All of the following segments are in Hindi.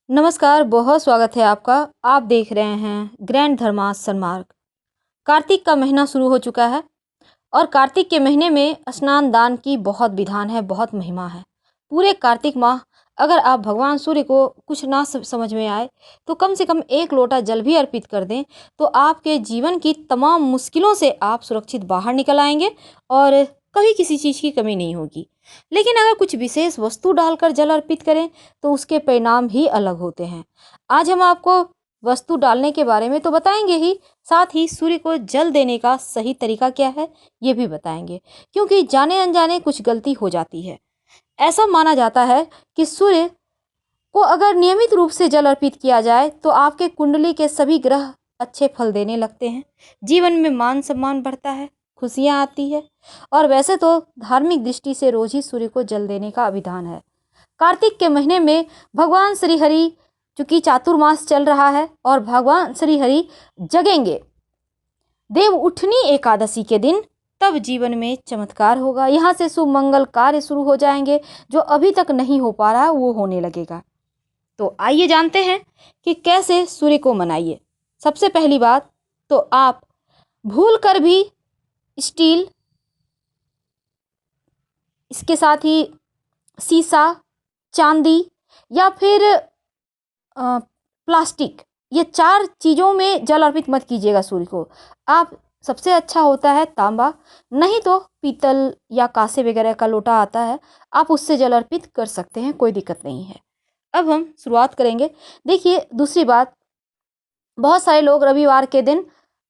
नमस्कार, बहुत स्वागत है आपका। आप देख रहे हैं ग्रैंड धर्मास सन्मार्ग। कार्तिक का महीना शुरू हो चुका है और कार्तिक के महीने में स्नान दान की बहुत विधान है, बहुत महिमा है। पूरे कार्तिक माह अगर आप भगवान सूर्य को कुछ ना समझ में आए तो कम से कम 1 लोटा जल भी अर्पित कर दें तो आपके जीवन की तमाम मुश्किलों से आप सुरक्षित बाहर निकल आएंगे और कभी किसी चीज़ की कमी नहीं होगी। लेकिन अगर कुछ विशेष वस्तु डालकर जल अर्पित करें तो उसके परिणाम ही अलग होते हैं। आज हम आपको वस्तु डालने के बारे में तो बताएंगे ही, साथ ही सूर्य को जल देने का सही तरीका क्या है ये भी बताएंगे, क्योंकि जाने अनजाने कुछ गलती हो जाती है। ऐसा माना जाता है कि सूर्य को अगर नियमित रूप से जल अर्पित किया जाए तो आपके कुंडली के सभी ग्रह अच्छे फल देने लगते हैं, जीवन में मान सम्मान बढ़ता है, खुशियाँ आती है। और वैसे तो धार्मिक दृष्टि से रोज ही सूर्य को जल देने का विधान है। कार्तिक के महीने में भगवान श्री हरि, चूंकि चातुर्मास चल रहा है और भगवान श्री हरि जगेंगे देव उठनी एकादशी के दिन, तब जीवन में चमत्कार होगा। यहाँ से शुभ मंगल कार्य शुरू हो जाएंगे, जो अभी तक नहीं हो पा रहा वो होने लगेगा। तो आइए जानते हैं कि कैसे सूर्य को मनाइए। सबसे पहली बात तो आप भूल कर भी स्टील, इसके साथ ही शीशा, चांदी या फिर प्लास्टिक, ये 4 चीज़ों में जल अर्पित मत कीजिएगा सूर्य को। आप सबसे अच्छा होता है तांबा, नहीं तो पीतल या कांसे वगैरह का लोटा आता है, आप उससे जल अर्पित कर सकते हैं, कोई दिक्कत नहीं है। अब हम शुरुआत करेंगे। देखिए, दूसरी बात, बहुत सारे लोग रविवार के दिन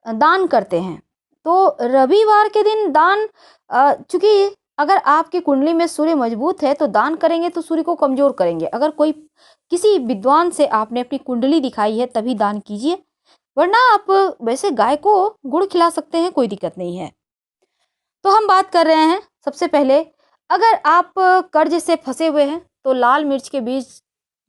दान करते हैं। तो रविवार के दिन दान, चूंकि अगर आपकी कुंडली में सूर्य मजबूत है तो दान करेंगे तो सूर्य को कमजोर करेंगे। अगर कोई किसी विद्वान से आपने अपनी कुंडली दिखाई है तभी दान कीजिए, वरना आप वैसे गाय को गुड़ खिला सकते हैं, कोई दिक्कत नहीं है। तो हम बात कर रहे हैं सबसे पहले, अगर आप कर्ज से फंसे हुए हैं तो लाल मिर्च के बीज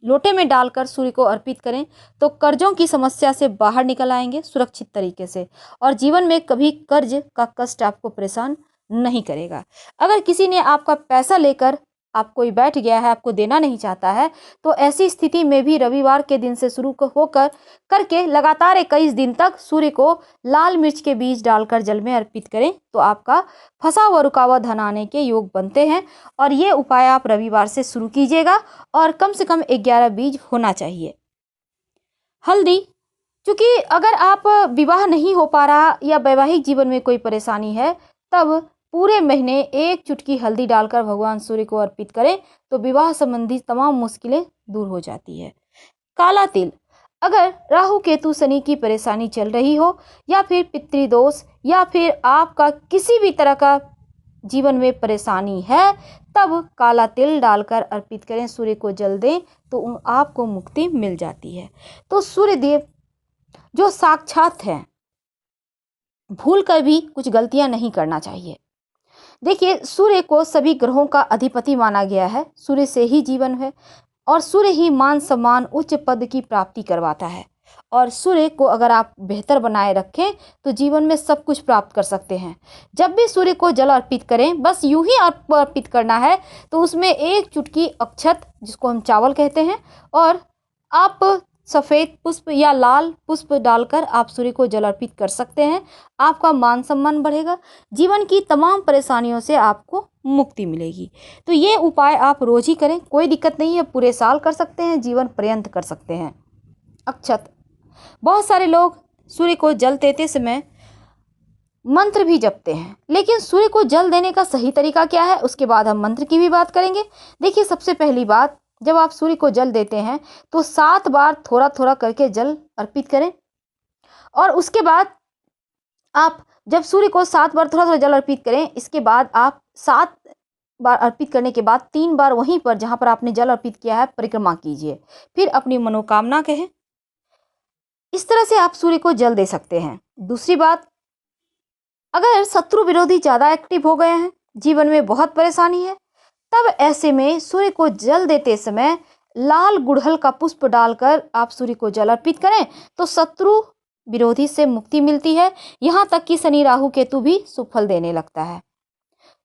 लोटे में डालकर सूर्य को अर्पित करें तो कर्जों की समस्या से बाहर निकल आएंगे सुरक्षित तरीके से, और जीवन में कभी कर्ज का कष्ट आपको परेशान नहीं करेगा। अगर किसी ने आपका पैसा लेकर आप कोई बैठ गया है, आपको देना नहीं चाहता है, तो ऐसी स्थिति में भी रविवार के दिन से शुरू होकर करके लगातार 21 दिन तक सूर्य को लाल मिर्च के बीज डालकर जल में अर्पित करें तो आपका फंसा हुआ रुका हुआ धन आने के योग बनते हैं। और ये उपाय आप रविवार से शुरू कीजिएगा और कम से कम 11 बीज होना चाहिए। हल्दी, क्योंकि अगर आप विवाह नहीं हो पा रहा या वैवाहिक जीवन में कोई परेशानी है, तब पूरे महीने 1 चुटकी हल्दी डालकर भगवान सूर्य को अर्पित करें तो विवाह संबंधी तमाम मुश्किलें दूर हो जाती है। काला तिल, अगर राहु केतु शनि की परेशानी चल रही हो या फिर पितृदोष या फिर आपका किसी भी तरह का जीवन में परेशानी है, तब काला तिल डालकर अर्पित करें, सूर्य को जल दें तो आपको मुक्ति मिल जाती है। तो सूर्य देव जो साक्षात हैं, भूल कर भी कुछ गलतियां नहीं करना चाहिए। देखिए, सूर्य को सभी ग्रहों का अधिपति माना गया है, सूर्य से ही जीवन है और सूर्य ही मान सम्मान उच्च पद की प्राप्ति करवाता है। और सूर्य को अगर आप बेहतर बनाए रखें तो जीवन में सब कुछ प्राप्त कर सकते हैं। जब भी सूर्य को जल अर्पित करें, बस यूं ही अर्पित करना है, तो उसमें 1 चुटकी अक्षत, जिसको हम चावल कहते हैं, और आप सफ़ेद पुष्प या लाल पुष्प डालकर आप सूर्य को जल अर्पित कर सकते हैं। आपका मान सम्मान बढ़ेगा, जीवन की तमाम परेशानियों से आपको मुक्ति मिलेगी। तो ये उपाय आप रोज ही करें, कोई दिक्कत नहीं है, पूरे साल कर सकते हैं, जीवन पर्यंत कर सकते हैं। अक्षत, बहुत सारे लोग सूर्य को जल देते समय मंत्र भी जपते हैं, लेकिन सूर्य को जल देने का सही तरीका क्या है, उसके बाद हम मंत्र की भी बात करेंगे। देखिए, सबसे पहली बात, जब आप सूर्य को जल देते हैं तो 7 बार थोड़ा थोड़ा करके जल अर्पित करें। और उसके बाद आप जब सूर्य को 7 बार थोड़ा थोड़ा जल अर्पित करें, इसके बाद आप 7 बार अर्पित करने के बाद 3 बार वहीं पर जहां पर आपने जल अर्पित किया है परिक्रमा कीजिए, फिर अपनी मनोकामना कहें। इस तरह से आप सूर्य को जल दे सकते हैं। दूसरी बात, अगर शत्रु विरोधी ज्यादा एक्टिव हो गए हैं, जीवन में बहुत परेशानी है, तब ऐसे में सूर्य को जल देते समय लाल गुड़हल का पुष्प डालकर आप सूर्य को जल अर्पित करें तो शत्रु विरोधी से मुक्ति मिलती है। यहाँ तक कि शनि राहु केतु भी सुफल देने लगता है।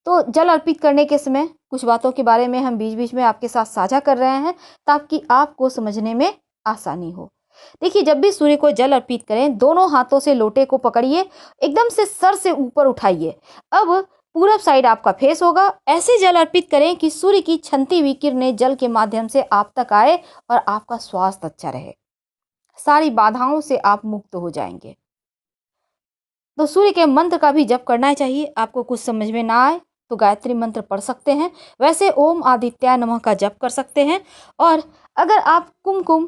तो जल अर्पित करने के समय कुछ बातों के बारे में हम बीच बीच में आपके साथ साझा कर रहे हैं ताकि आपको समझने में आसानी हो। देखिए, जब भी सूर्य को जल अर्पित करें, दोनों हाथों से लोटे को पकड़िए, एकदम से सर से ऊपर उठाइए। अब पूरब साइड आपका फेस होगा। ऐसे जल अर्पित करें कि सूर्य की छनती हुई किरणें जल के माध्यम से आप तक आए और आपका स्वास्थ्य अच्छा रहे। सारी बाधाओं से आप मुक्त हो जाएंगे। तो सूर्य के मंत्र का भी जप करना चाहिए। आपको कुछ समझ में ना आए तो गायत्री मंत्र पढ़ सकते हैं। वैसे ओम आदित्याय नमः का जप कर सकते हैं। और अगर आप कुमकुम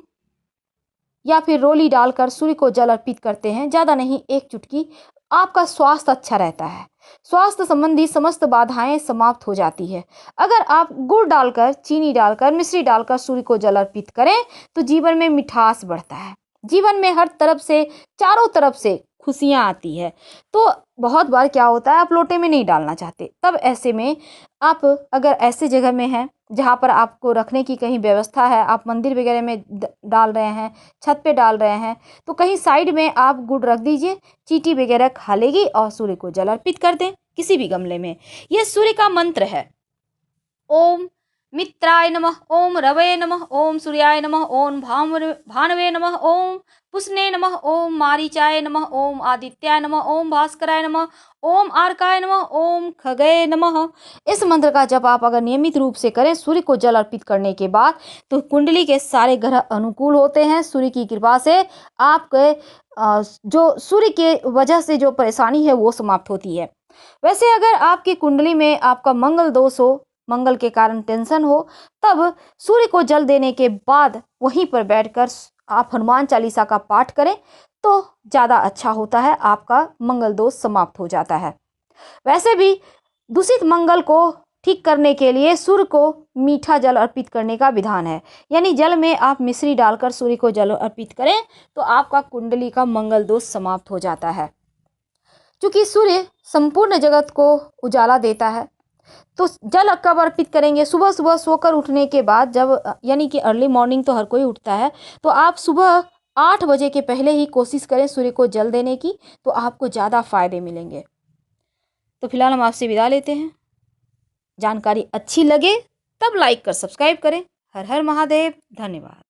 या फिर रोली डालकर सूर्य को जल अर्पित करते हैं, ज़्यादा नहीं, 1 चुटकी, आपका स्वास्थ्य अच्छा रहता है। स्वास्थ्य संबंधी समस्त बाधाएं समाप्त हो जाती है। अगर आप गुड़ डालकर, चीनी डालकर, मिश्री डालकर सूर्य को जल अर्पित करें तो जीवन में मिठास बढ़ता है। जीवन में हर तरफ से, चारों तरफ से खुशियां आती है। तो बहुत बार क्या होता है, आप लोटे में नहीं डालना चाहते, तब ऐसे में आप अगर ऐसे जगह में हैं जहाँ पर आपको रखने की कहीं व्यवस्था है, आप मंदिर वगैरह में डाल रहे हैं, छत पे डाल रहे हैं, तो कहीं साइड में आप गुड़ रख दीजिए। चींटी वगैरह खा लेगी और सूर्य को जल अर्पित कर दें किसी भी गमले में। यह सूर्य का मंत्र है। ओम मित्राय नमः, ओम रवये नमः, ओम सूर्याय नमः, ओम भानवे नमः, ओम पुष्णे नमः, ओम मारीचाय नमः, ओम आदित्याय नमः, ओम भास्कराय नमः, ओम आर्काय नमः, ओम खगये नमः। इस मंत्र का जप आप अगर नियमित रूप से करें सूर्य को जल अर्पित करने के बाद, तो कुंडली के सारे ग्रह अनुकूल होते हैं। सूर्य की कृपा से आपके जो सूर्य के वजह से जो परेशानी है वो समाप्त होती है। वैसे अगर आपकी कुंडली में आपका मंगल दोष हो, मंगल के कारण टेंशन हो, तब सूर्य को जल देने के बाद वहीं पर बैठकर आप हनुमान चालीसा का पाठ करें तो ज़्यादा अच्छा होता है, आपका मंगल दोष समाप्त हो जाता है। वैसे भी दूषित मंगल को ठीक करने के लिए सूर्य को मीठा जल अर्पित करने का विधान है। यानी जल में आप मिश्री डालकर सूर्य को जल अर्पित करें तो आपका कुंडली का मंगल दोष समाप्त हो जाता है। क्योंकि सूर्य संपूर्ण जगत को उजाला देता है, तो जल कब अर्पित करेंगे? सुबह सुबह सोकर उठने के बाद, जब यानी कि अर्ली मॉर्निंग तो हर कोई उठता है, तो आप सुबह 8 बजे के पहले ही कोशिश करें सूर्य को जल देने की, तो आपको ज़्यादा फायदे मिलेंगे। तो फिलहाल हम आपसे विदा लेते हैं। जानकारी अच्छी लगे तब लाइक कर सब्सक्राइब करें। हर हर महादेव। धन्यवाद।